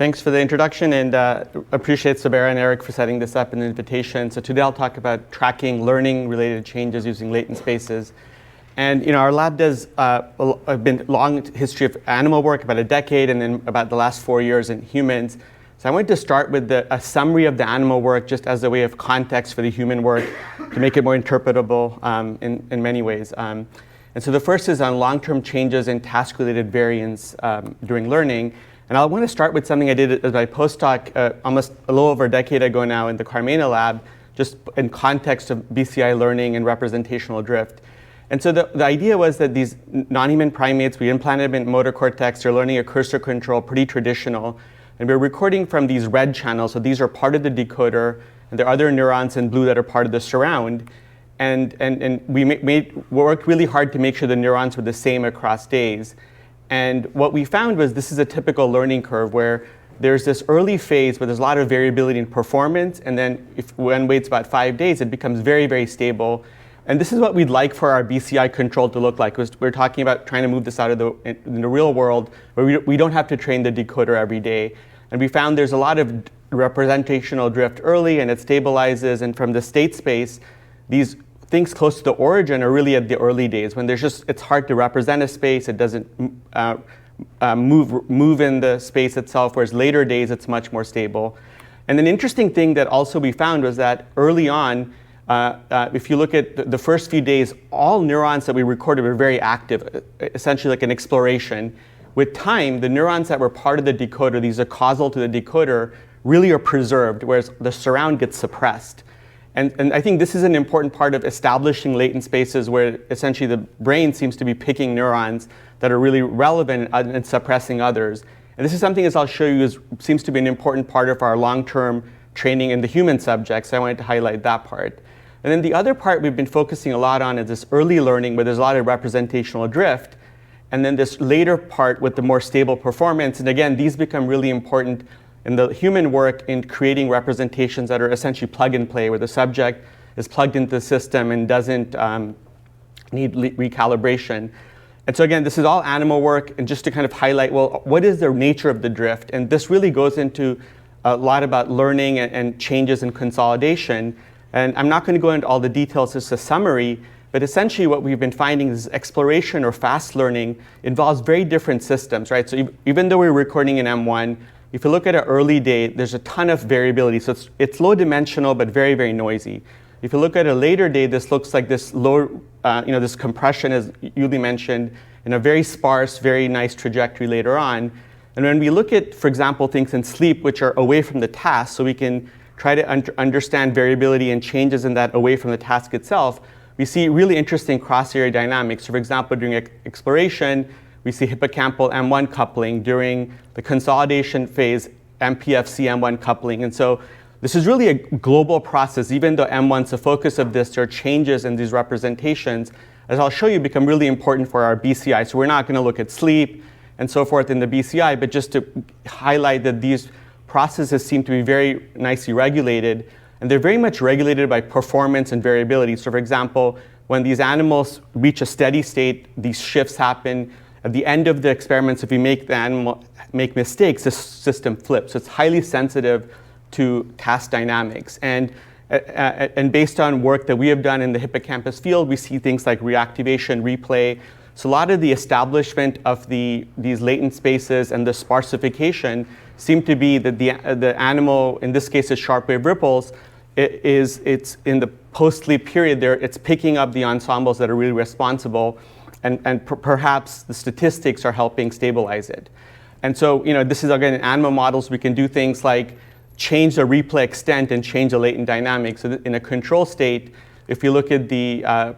Thanks for the introduction, and appreciate Sabera and Eric for setting this up and the invitation. So today I'll talk about tracking learning-related changes using latent spaces. And our lab does a long history of animal work, about a decade, and then about the last 4 years in humans. So I wanted to start with a summary of the animal work just as a way of context for the human work to make it more interpretable in many ways. And so the first is on long-term changes in task-related variance during learning. And I want to start with something I did as my postdoc almost a little over a decade ago now in the Carmena lab, just in context of BCI learning and representational drift. And so the idea was that these non-human primates, we implanted them in motor cortex, they're learning a cursor control, pretty traditional. And we're recording from these red channels, so these are part of the decoder, and there are other neurons in blue that are part of the surround. And we worked really hard to make sure the neurons were the same across days. And what we found was this is a typical learning curve where there's this early phase where there's a lot of variability in performance, and then if one waits about 5 days, it becomes very, very stable. And this is what we'd like for our BCI control to look like. We're talking about trying to move this out of in the real world where we don't have to train the decoder every day. And we found there's a lot of representational drift early, and it stabilizes. And from the state space, these things close to the origin are really at the early days when it's hard to represent a space. It doesn't move in the space itself, whereas later days it's much more stable. And an interesting thing that also we found was that early on, if you look at the first few days, all neurons that we recorded were very active, essentially like an exploration. With time, the neurons that were part of the decoder, these are causal to the decoder, really are preserved, whereas the surround gets suppressed. And I think this is an important part of establishing latent spaces where essentially the brain seems to be picking neurons that are really relevant and suppressing others. And this is something, as I'll show you, seems to be an important part of our long-term training in the human subjects. So I wanted to highlight that part. And then the other part we've been focusing a lot on is this early learning where there's a lot of representational drift. And then this later part with the more stable performance. And again, these become really important in the human work in creating representations that are essentially plug and play, where the subject is plugged into the system and doesn't need recalibration. And so again, this is all animal work, and just to kind of highlight, well, what is the nature of the drift? And this really goes into a lot about learning and changes in consolidation. And I'm not going to go into all the details, it's a summary, but essentially what we've been finding is exploration or fast learning involves very different systems, right? So even though we're recording in M1, if you look at an early day, there's a ton of variability. So it's low dimensional, but very, very noisy. If you look at a later day, this looks like this low, this compression, as Yuli mentioned, in a very sparse, very nice trajectory later on. And when we look at, for example, things in sleep, which are away from the task, so we can try to understand variability and changes in that away from the task itself, we see really interesting cross-area dynamics. So for example, during exploration, we see hippocampal M1 coupling. During the consolidation phase, MPFC M1 coupling. And so this is really a global process. Even though M1's the focus of this, there are changes in these representations, as I'll show you, become really important for our BCI. So we're not going to look at sleep and so forth in the BCI, but just to highlight that these processes seem to be very nicely regulated. And they're very much regulated by performance and variability. So for example, when these animals reach a steady state, these shifts happen. At the end of the experiments, if we make the animal make mistakes, the system flips. So it's highly sensitive to task dynamics. And based on work that we have done in the hippocampus field, we see things like reactivation, replay. So a lot of the establishment of these latent spaces and the sparsification seem to be that the animal, in this case, is sharp wave ripples. It's in the post-sleep period there, it's picking up the ensembles that are really responsible. And perhaps the statistics are helping stabilize it. And so, this is again in animal models, we can do things like change the replay extent and change the latent dynamics. So in a control state, if you look at the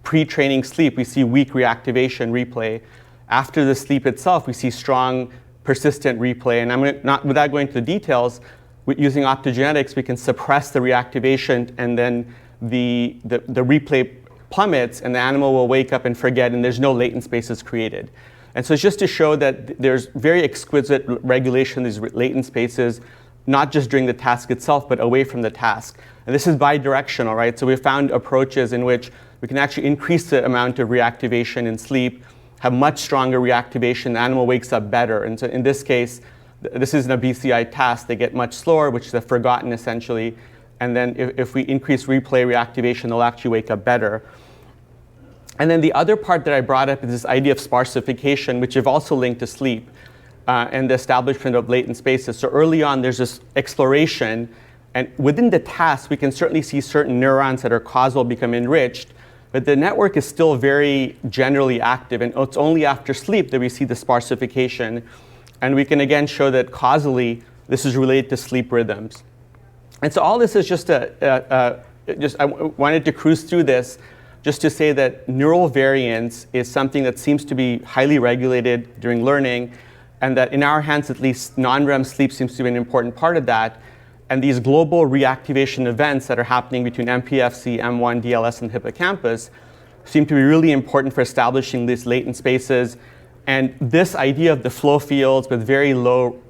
pre-training sleep, we see weak reactivation replay. After the sleep itself, we see strong, persistent replay. And without going into the details, using optogenetics, we can suppress the reactivation, and then the replay plummets, and the animal will wake up and forget, and there's no latent spaces created. And so it's just to show that there's very exquisite regulation of these latent spaces, not just during the task itself, but away from the task. And this is bidirectional, right? So we found approaches in which we can actually increase the amount of reactivation in sleep, have much stronger reactivation, the animal wakes up better. And so in this case, this isn't a BCI task. They get much slower, which is forgotten essentially. And then if we increase replay reactivation, they'll actually wake up better. And then the other part that I brought up is this idea of sparsification, which you've also linked to sleep and the establishment of latent spaces. So early on, there's this exploration. And within the task, we can certainly see certain neurons that are causal become enriched. But the network is still very generally active. And it's only after sleep that we see the sparsification. And we can, again, show that causally, this is related to sleep rhythms. And so all this is just I wanted to cruise through this just to say that neural variance is something that seems to be highly regulated during learning, and that in our hands, at least, non-REM sleep seems to be an important part of that. And these global reactivation events that are happening between MPFC, M1, DLS, and hippocampus seem to be really important for establishing these latent spaces. And this idea of the flow fields with very low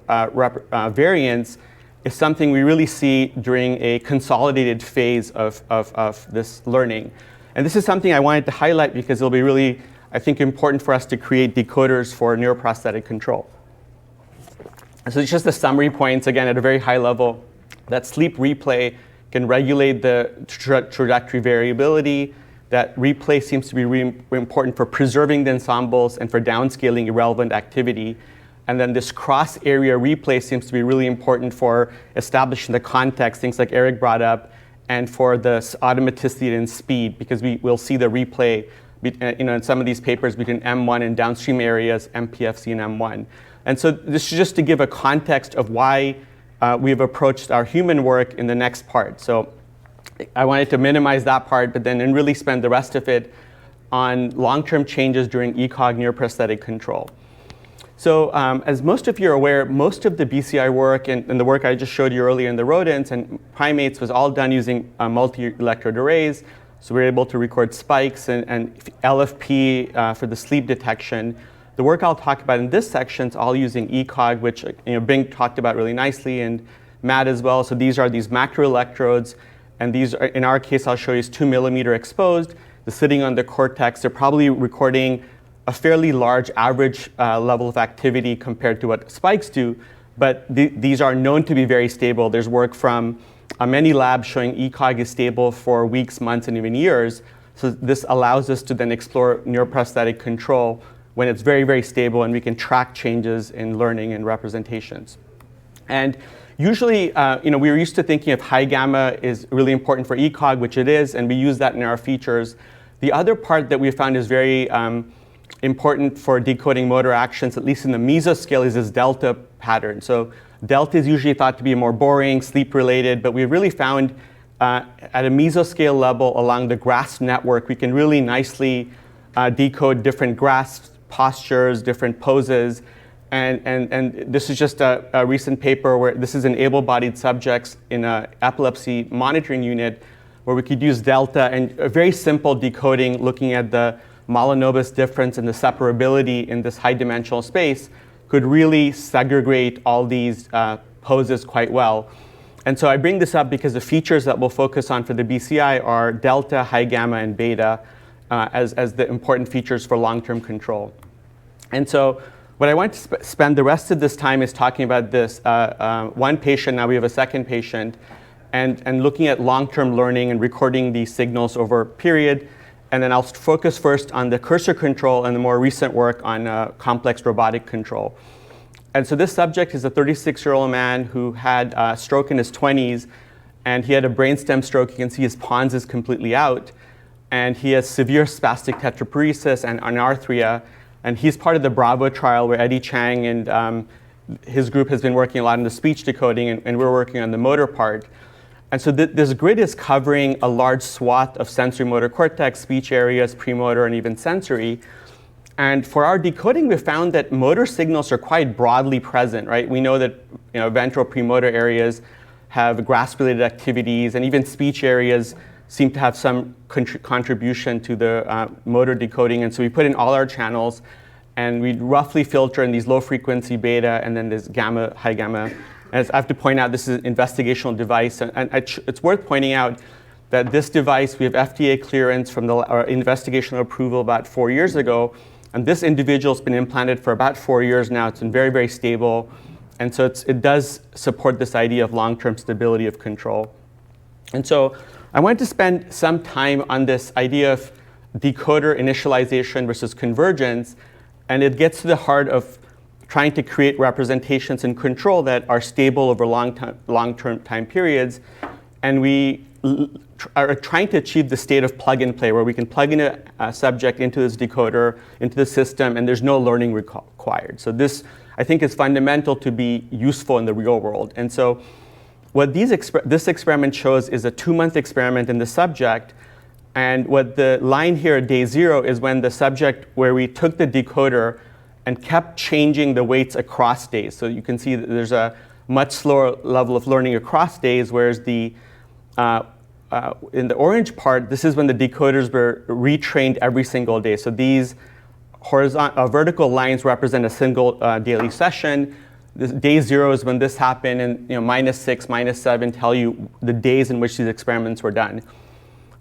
variance is something we really see during a consolidated phase of this learning. And this is something I wanted to highlight because it'll be really, I think, important for us to create decoders for neuroprosthetic control. So it's just the summary points, again, at a very high level, that sleep replay can regulate the trajectory variability, that replay seems to be really important for preserving the ensembles and for downscaling irrelevant activity. And then this cross-area replay seems to be really important for establishing the context, things like Eric brought up, and for the automaticity and speed, because we'll see the replay in some of these papers between M1 and downstream areas, MPFC and M1. And so this is just to give a context of why we've approached our human work in the next part. So I wanted to minimize that part, but then really spend the rest of it on long-term changes during ECOG neuroprosthetic control. So as most of you are aware, most of the BCI work and the work I just showed you earlier in the rodents and primates was all done using multi-electrode arrays. So we were able to record spikes and LFP for the sleep detection. The work I'll talk about in this section is all using ECOG, which Bing talked about really nicely, and Matt as well. So these are these macro electrodes, and these are, in our case, I'll show you, is 2 millimeter exposed. They're sitting on the cortex. They're probably recording a fairly large average level of activity compared to what spikes do, but these are known to be very stable. There's work from many labs showing ECOG is stable for weeks, months, and even years. So this allows us to then explore neuroprosthetic control when it's very, very stable, and we can track changes in learning and representations. And usually, we're used to thinking of high gamma is really important for ECOG, which it is, and we use that in our features. The other part that we found is very important for decoding motor actions, at least in the mesoscale, is this delta pattern. So delta is usually thought to be more boring, sleep-related, but we really found at a mesoscale level along the grasp network, we can really nicely decode different grasp postures, different poses. And this is just a recent paper where this is in able-bodied subjects in an epilepsy monitoring unit where we could use delta and a very simple decoding looking at the Mahalanobis difference and the separability in this high-dimensional space could really segregate all these poses quite well. And so I bring this up because the features that we'll focus on for the BCI are delta, high gamma, and beta as the important features for long-term control. And so what I want to spend the rest of this time is talking about this one patient. Now we have a second patient, and looking at long-term learning and recording these signals over a period. And then I'll focus first on the cursor control and the more recent work on complex robotic control. And so this subject is a 36-year-old man who had a stroke in his 20s, and he had a brainstem stroke. You can see his pons is completely out, and he has severe spastic tetraparesis and anarthria. And he's part of the Bravo trial where Eddie Chang and his group has been working a lot on the speech decoding, and we're working on the motor part. And so this grid is covering a large swath of sensory motor cortex, speech areas, premotor, and even sensory. And for our decoding, we found that motor signals are quite broadly present, right? We know that ventral premotor areas have grasp-related activities, and even speech areas seem to have some contribution to the motor decoding. And so we put in all our channels, and we roughly filter in these low-frequency beta and then this gamma, high gamma. And I have to point out, this is an investigational device. And it's worth pointing out that this device, we have FDA clearance from our investigational approval about 4 years ago. And this individual's been implanted for about 4 years now. It's been very, very stable. And so it does support this idea of long-term stability of control. And so I wanted to spend some time on this idea of decoder initialization versus convergence, and it gets to the heart of trying to create representations in control that are stable over long-term time periods. And we are trying to achieve the state of plug and play, where we can plug in a subject into this decoder, into the system, and there's no learning required. So this, I think, is fundamental to be useful in the real world. And so what this experiment shows is a 2-month experiment in the subject. And what the line here at day 0 is when the subject, where we took the decoder and kept changing the weights across days. So you can see that there's a much slower level of learning across days, whereas in the orange part, this is when the decoders were retrained every single day. So these vertical lines represent a single daily session. This day 0 is when this happened, and -6, -7 tell you the days in which these experiments were done.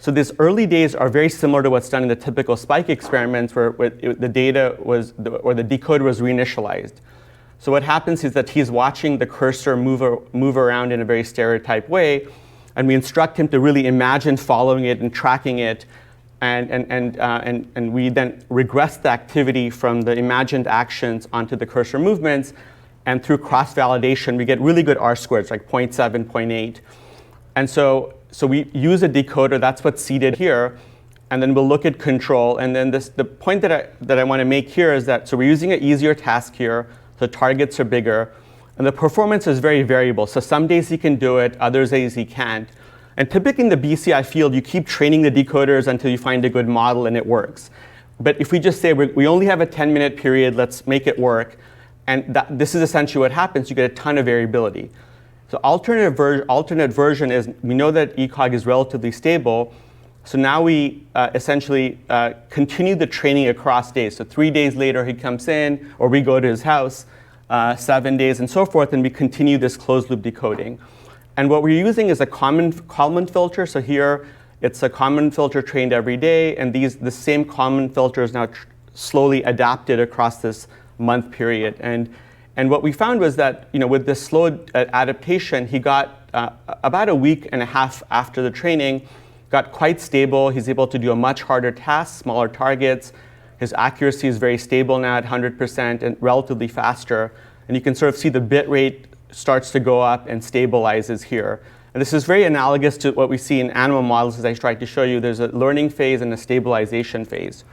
So these early days are very similar to what's done in the typical spike experiments, where the data was, or the decoder was reinitialized. So what happens is that he's watching the cursor move around in a very stereotyped way, and we instruct him to really imagine following it and tracking it, and we then regress the activity from the imagined actions onto the cursor movements, and through cross-validation, we get really good R-squareds, like 0.7, 0.8. And so we use a decoder, that's what's seeded here, and then we'll look at control. And then the point that I want to make here is that, so we're using an easier task here, the targets are bigger, and the performance is very variable. So some days he can do it, other days he can't. And typically in the BCI field, you keep training the decoders until you find a good model and it works. But if we just say we only have a 10-minute period, let's make it work, and this is essentially what happens, you get a ton of variability. So alternate version is, we know that ECOG is relatively stable, so now we essentially continue the training across days. So 3 days later he comes in, or we go to his house, 7 days and so forth, and we continue this closed loop decoding. And what we're using is a Kalman filter. So here it's a Kalman filter trained every day, and the same Kalman filter is now slowly adapted across this month period. And what we found was that, with this slow adaptation, he got about a week and a half after the training, got quite stable. He's able to do a much harder task, smaller targets. His accuracy is very stable now at 100% and relatively faster. And you can sort of see the bit rate starts to go up and stabilizes here. And this is very analogous to what we see in animal models, as I tried to show you. There's a learning phase and a stabilization phase.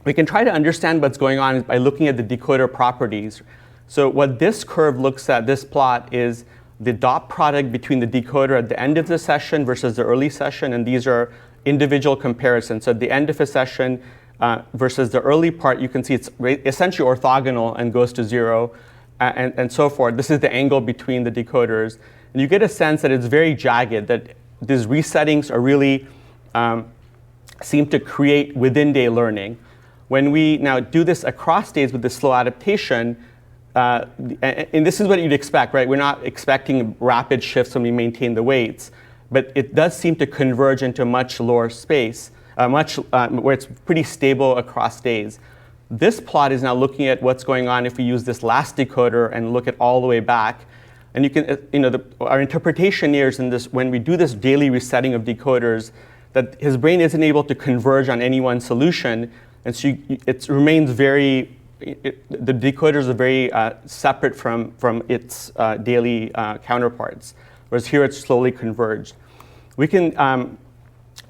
We can try to understand what's going on by looking at the decoder properties. So what this curve looks at, this plot, is the dot product between the decoder at the end of the session versus the early session, and these are individual comparisons. So at the end of a session versus the early part, you can see it's essentially orthogonal and goes to 0, and so forth. This is the angle between the decoders. And you get a sense that it's very jagged, that these resettings are really seem to create within-day learning. When we now do this across days with the slow adaptation, and this is what you'd expect, right? We're not expecting rapid shifts when we maintain the weights, but it does seem to converge into a much lower space, where it's pretty stable across days. This plot is now looking at what's going on if we use this last decoder and look at all the way back. And you can, our interpretation here is in this, when we do this daily resetting of decoders, that his brain isn't able to converge on any one solution. And so it remains the decoders are very separate from its daily counterparts, whereas here it's slowly converged. We can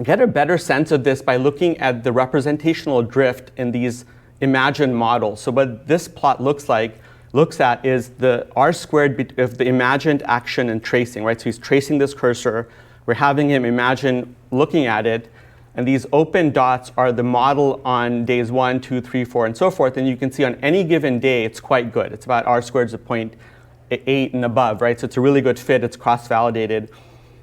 get a better sense of this by looking at the representational drift in these imagined models. So what this plot looks at is the R-squared of the imagined action and tracing, right? So he's tracing this cursor. We're having him imagine looking at it. And these open dots are the model on days 1, 2, 3, 4, and so forth. And you can see on any given day, it's quite good. It's about R-squared of 0.8 and above, right? So it's a really good fit. It's cross-validated.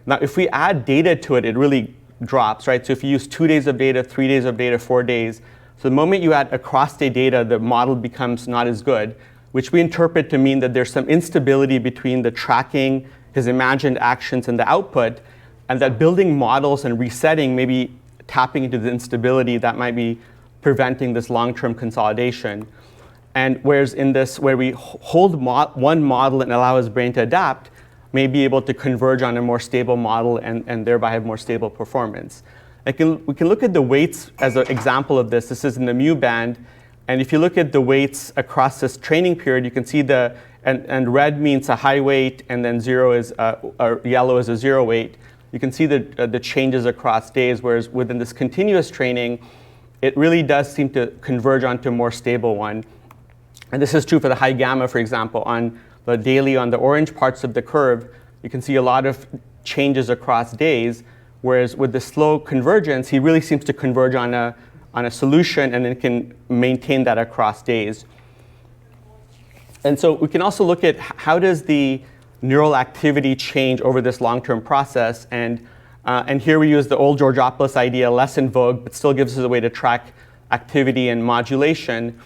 Now, if we add data to it, it really drops, right? So if you use 2 days of data, 3 days of data, 4 days, so the moment you add across-day data, the model becomes not as good, which we interpret to mean that there's some instability between the tracking, his imagined actions, and the output, and that building models and resetting maybe tapping into the instability that might be preventing this long-term consolidation. And whereas in this, where we hold one model and allow his brain to adapt, may be able to converge on a more stable model and thereby have more stable performance. We can look at the weights as an example of this. This is in the mu band. And if you look at the weights across this training period, you can see and red means a high weight, and then yellow is a 0 weight. You can see the changes across days, whereas within this continuous training, it really does seem to converge onto a more stable one. And this is true for the high gamma, for example. On the daily, on the orange parts of the curve, you can see a lot of changes across days, whereas with the slow convergence, he really seems to converge on a solution and then can maintain that across days. And so we can also look at how does the neural activity change over this long-term process. And here we use the old Georgopoulos idea, less in vogue, but still gives us a way to track activity and modulation.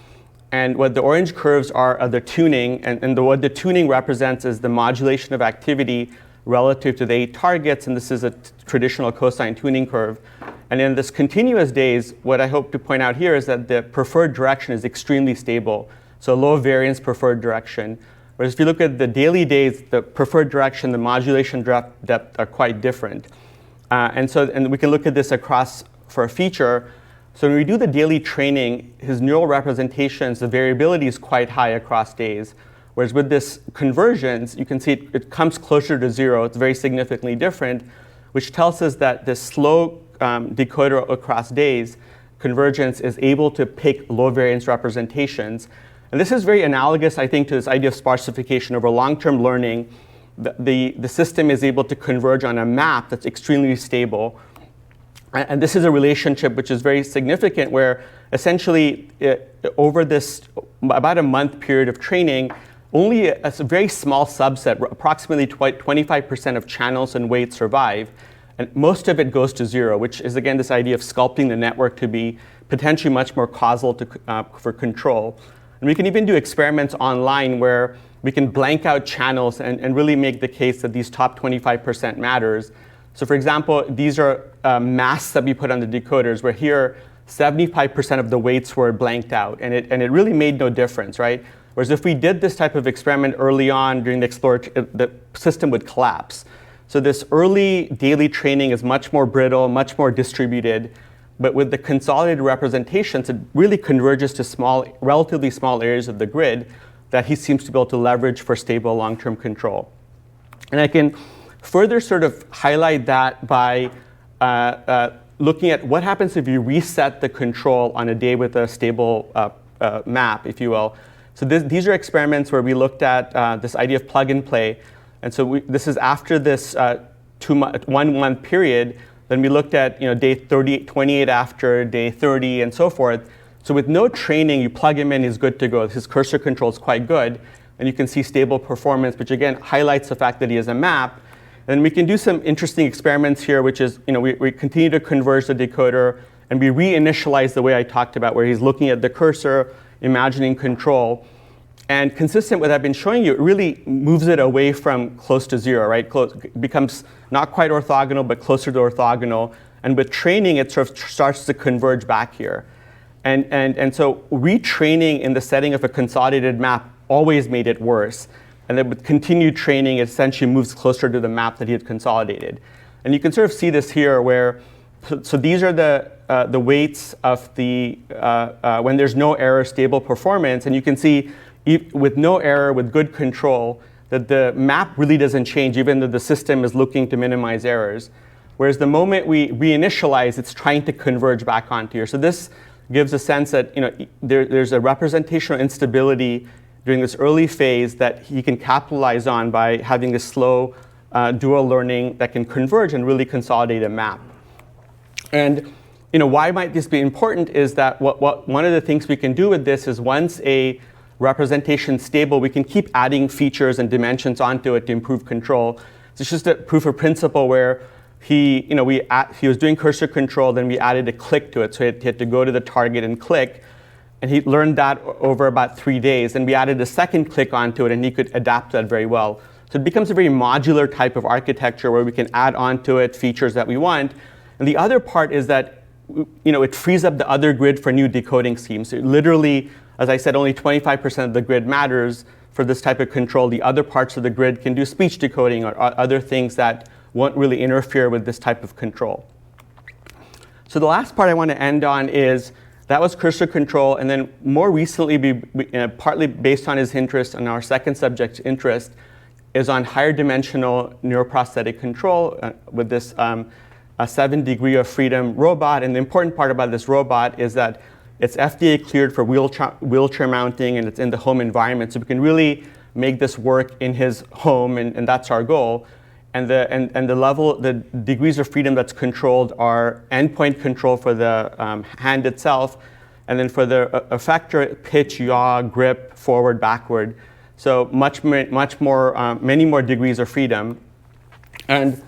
And what the orange curves are the tuning, and what the tuning represents is the modulation of activity relative to the 8 targets, and this is a traditional Cosyne tuning curve. And in this continuous days, what I hope to point out here is that the preferred direction is extremely stable, so low variance preferred direction. Whereas if you look at the daily days, the preferred direction, the modulation depth are quite different. And we can look at this across for a feature. So when we do the daily training, his neural representations, the variability is quite high across days. Whereas with this convergence, you can see it comes closer to 0. It's very significantly different, which tells us that this slow decoder across days, convergence, is able to pick low variance representations. And this is very analogous, I think, to this idea of sparsification over long-term learning. The system is able to converge on a map that's extremely stable. And this is a relationship which is very significant, where essentially over this about a month period of training, only a very small subset, approximately 25% of channels and weights survive. And most of it goes to 0, which is, again, this idea of sculpting the network to be potentially much more causal for control. And we can even do experiments online where we can blank out channels and really make the case that these top 25% matters. So for example, these are masks that we put on the decoders, where here 75% of the weights were blanked out, and it really made no difference, right? Whereas if we did this type of experiment early on during the system would collapse. So this early daily training is much more brittle, much more distributed, but with the consolidated representations, it really converges to relatively small areas of the grid that he seems to be able to leverage for stable long-term control. And I can further sort of highlight that by looking at what happens if you reset the control on a day with a stable map, if you will. So these are experiments where we looked at this idea of plug and play. And so this is after this 1 month period. Then we looked at day 28 after, day 30, and so forth. So with no training, you plug him in, he's good to go. His cursor control is quite good. And you can see stable performance, which again highlights the fact that he has a map. And we can do some interesting experiments here, which is we continue to converge the decoder, and we reinitialize the way I talked about, where he's looking at the cursor, imagining control. And consistent with what I've been showing you, it really moves it away from close to 0, right? Becomes not quite orthogonal, but closer to orthogonal. And with training, it sort of starts to converge back here. And so retraining in the setting of a consolidated map always made it worse. And then with continued training, it essentially moves closer to the map that he had consolidated. And you can sort of see this here, where so these are the weights of the when there's no error, stable performance. And you can see with no error, with good control, that the map really doesn't change, even though the system is looking to minimize errors. Whereas the moment we reinitialize, it's trying to converge back onto here. So this gives a sense that there's a representational instability during this early phase that he can capitalize on by having a slow dual learning that can converge and really consolidate a map. And why might this be important is that one of the things we can do with this is once a representation stable, we can keep adding features and dimensions onto it to improve control. So it's just a proof of principle where he was doing cursor control, then we added a click to it. So he had to go to the target and click. And he learned that over about 3 days. And we added a second click onto it, and he could adapt that very well. So it becomes a very modular type of architecture where we can add onto it features that we want. And the other part is that it frees up the other grid for new decoding schemes. So literally, As I said, only 25% of the grid matters for this type of control. The other parts of the grid can do speech decoding or other things that won't really interfere with this type of control. So the last part I want to end on is that was cursor control, and then more recently, partly based on his interest and our second subject's interest, is on higher dimensional neuroprosthetic control with this a 7 degree of freedom robot. And the important part about this robot is that it's FDA cleared for wheelchair mounting, and it's in the home environment. So we can really make this work in his home, and that's our goal. And the degrees of freedom that's controlled are endpoint control for the hand itself, and then for the effector, pitch, yaw, grip, forward, backward. So many more degrees of freedom. And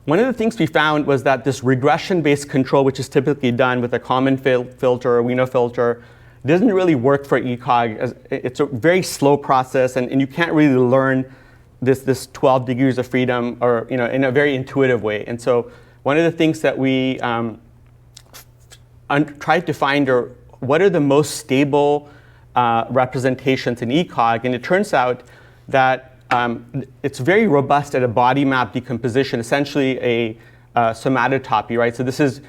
one of the things we found was that this regression-based control, which is typically done with a common filter or Wiener filter, doesn't really work for ECOG. It's a very slow process, and you can't really learn this 12 degrees of freedom or in a very intuitive way. And so one of the things that we tried to find are what are the most stable representations in ECOG, and it turns out that it's very robust at a body map decomposition, essentially a somatotopy, right? So this is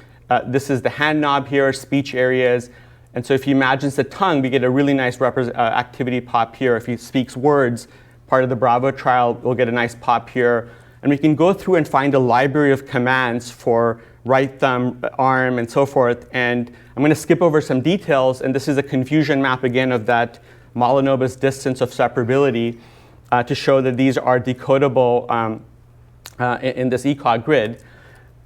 the hand knob here, speech areas, and so if you imagine the tongue, we get a really nice activity pop here. If he speaks words, part of the Bravo trial, we'll get a nice pop here, and we can go through and find a library of commands for right thumb, arm, and so forth. And I'm going to skip over some details, and this is a confusion map again of that Mahalanobis distance of separability to show that these are decodable in this ECOG grid.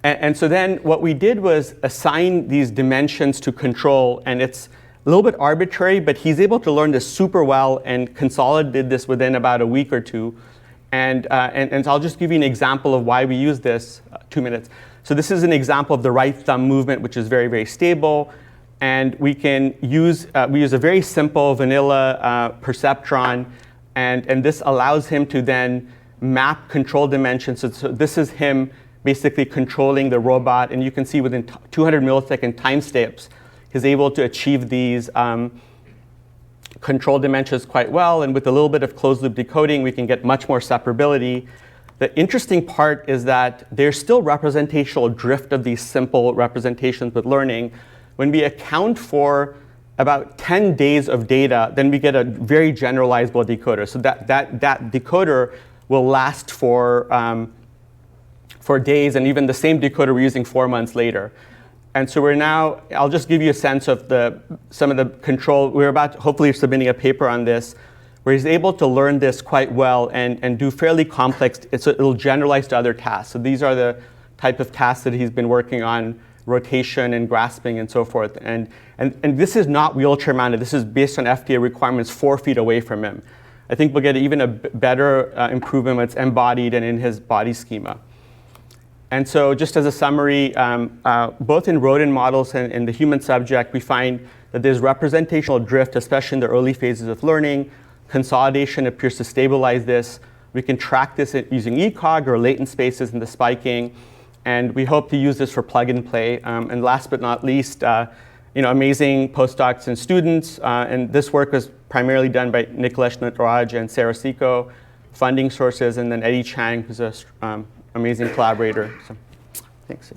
And so then what we did was assign these dimensions to control, and it's a little bit arbitrary, but he's able to learn this super well and consolidated this within about a week or two. And so I'll just give you an example of why we use this, 2 minutes. So this is an example of the right thumb movement, which is very, very stable. And we can use, we use a very simple vanilla perceptron, and this allows him to then map control dimensions. So this is him basically controlling the robot, and you can see within 200 millisecond time steps, he's able to achieve these control dimensions quite well, and with a little bit of closed loop decoding, we can get much more separability. The interesting part is that there's still representational drift of these simple representations with learning. When we account for about 10 days of data, then we get a very generalizable decoder. So that decoder will last for days, and even the same decoder we're using 4 months later. And so we're now, I'll just give you a sense of some of the control. We're about hopefully submitting a paper on this, where he's able to learn this quite well and do fairly complex, it'll generalize to other tasks. So these are the type of tasks that he's been working on, rotation and grasping and so forth. And this is not wheelchair mounted. This is based on FDA requirements 4 feet away from him. I think we'll get even a better improvement when it's embodied and in his body schema. And so just as a summary, both in rodent models and in the human subject, we find that there's representational drift, especially in the early phases of learning. Consolidation appears to stabilize this. We can track this using ECOG or latent spaces in the spiking. And we hope to use this for plug and play. And last but not least, amazing postdocs and students. And this work was primarily done by Nikolash Nataraj and Sarah Siko, funding sources, and then Eddie Chang, who's an amazing collaborator. So, thanks.